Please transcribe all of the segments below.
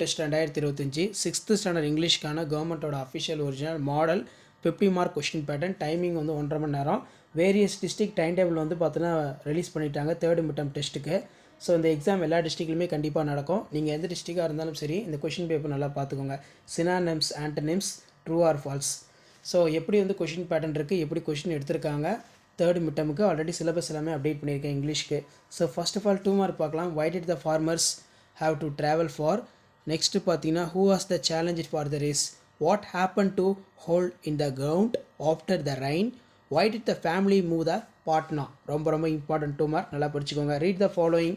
Test 2025 6th standard இங்கிலீஷ்க்கான கவர்மெண்ட்டோட official original model 50 mark question pattern. Timing வந்து 1.5 மணி நேரம். Various district time table வந்து பார்த்தீங்கன்னா ரிலீஸ் பண்ணிட்டாங்க தேர்ட் மிட்டம் டெஸ்ட்டுக்கு. ஸோ இந்த எக்ஸாம் எல்லா டிஸ்ட்ரிக்ட்லையுமே கண்டிப்பாக நடக்கும். நீங்கள் எந்த டிஸ்ட்ரிக்டாக இருந்தாலும் சரி இந்த கொஷின் பேப்பர் நல்லா பார்த்துக்கோங்க. Synonyms, antonyms, true or false. So எப்படி வந்து கொஷின் பேட்டர்ன் இருக்குது, எப்படி கொஷின் எடுத்திருக்காங்க, தேர்ட் மிட்டமுக்கு ஆல்ரெடி சிலபஸ் எல்லாமே அப்டேட் பண்ணியிருக்கேன் இங்கிலீஷ்க்கு. So first of all 2 mark பார்க்கலாம். why did the farmers have to travel for? Next பார்த்தீங்கன்னா who was the challenge for the race? what happened to hole in the ground after the rain? why did the family move the patna? ரொம்ப important 2 mark, நல்லா படிச்சுக்கோங்க. read the following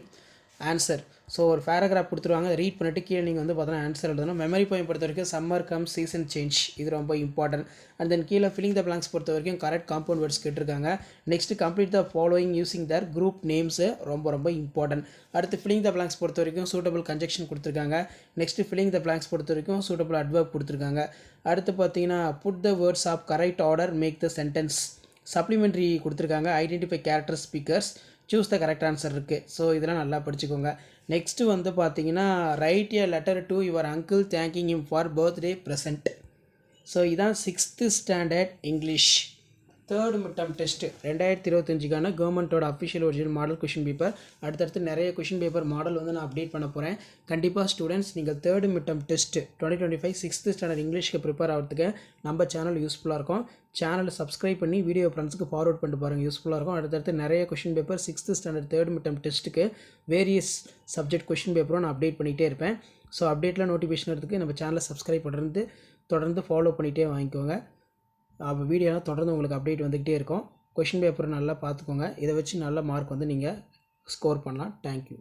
answer. So ஒரு paragraph கொடுத்துருவாங்க, அதை read பண்ணிட்டு கீழே நீங்கள் வந்து பார்த்தீங்கன்னா ஆன்சர் எழுதணும். மெமரி பாயிண்ட் பொறுத்த வரைக்கும் சம்மர் கம் சீசன் சேஞ்ச், இது ரொம்ப இம்பார்ட்டன்ட். அண்ட் தென் கீழே ஃபில்லிங் த பிளாங்க்ஸ் பொறுத்த வரைக்கும் கரெக்ட் காம்பவுண்ட் வேர்ட்ஸ் கேட்டிருக்காங்க. Next complete the following using their group names, ரொம்ப இம்பார்ட்டன்ட். அடுத்து ஃபில்லிங் த பிளாங்க்ஸ் பொறுத்த வரைக்கும் சூட்டபிள் கன்ஜெக்ஷன் கொடுத்துருக்காங்க. நெக்ஸ்ட் ஃபில்லிங் த பிளாங்க்ஸ் பொறுத்த வரைக்கும் சூட்டபிள் அட்வர்ப் கொடுத்துருக்காங்க. அடுத்து பார்த்தீங்கன்னா put the words of correct order, make the sentence. Supplementary கொடுத்துருக்காங்க. Identify character speakers, choose the correct answer இருக்குது. ஸோ இதெல்லாம் நல்லா படிச்சுக்கோங்க. நெக்ஸ்ட்டு வந்து பார்த்தீங்கன்னா write a letter to your uncle thanking him for birthday present. So இதான் 6th standard English third midterm test 2025க்கான கவர்மெண்ட்டோட official original model question paper. அடுத்தடுத்து நிறைய கொஷின் பேப்பர் மாடல் வந்து நான் அப்டேட் பண்ண போகிறேன். கண்டிப்பாக ஸ்டூடெண்ட்ஸ் நீங்கள் third midterm test 2025 6th standard இங்கிலீஷ்க்கு ப்ரிப்பேர் ஆகிறதுக்கு நம்ம சேனல் யூஸ்ஃபுல்லாக இருக்கும். சேனலை சப்ஸ்கிரைப் பண்ணி வீடியோ ஃப்ரெண்ட்ஸுக்கு ஃபார்வர்ட் பண்ணிட்டு பாருங்கள், யூஸ்ஃபுல்லாக இருக்கும். அடுத்தடுத்து நிறைய question paper 6th standard third midterm டெஸ்ட்டுக்கு வேரியஸ் சப்ஜெக்ட் கொஷின் பேப்பரும் நான் அப்டேட் பண்ணிகிட்டே இருப்பேன். ஸோ அப்டேட்டில் நோட்டிஃபிகேஷன் எடுத்துக்கு நம்ம சேனலை சப்ஸ்கிரைப் பண்ணுறது தொடர்ந்து ஃபாலோ பண்ணிகிட்டே வாங்கிக்கோங்க. அப்போ வீடியோலாம் தொடர்ந்து உங்களுக்கு அப்டேட் வந்துக்கிட்டே இருக்கும். கொஷின் பேப்பர் நல்லா பார்த்துக்கோங்க. இதை வச்சு நல்ல மார்க் வந்து நீங்கள் ஸ்கோர் பண்ணலாம். தேங்க்யூ.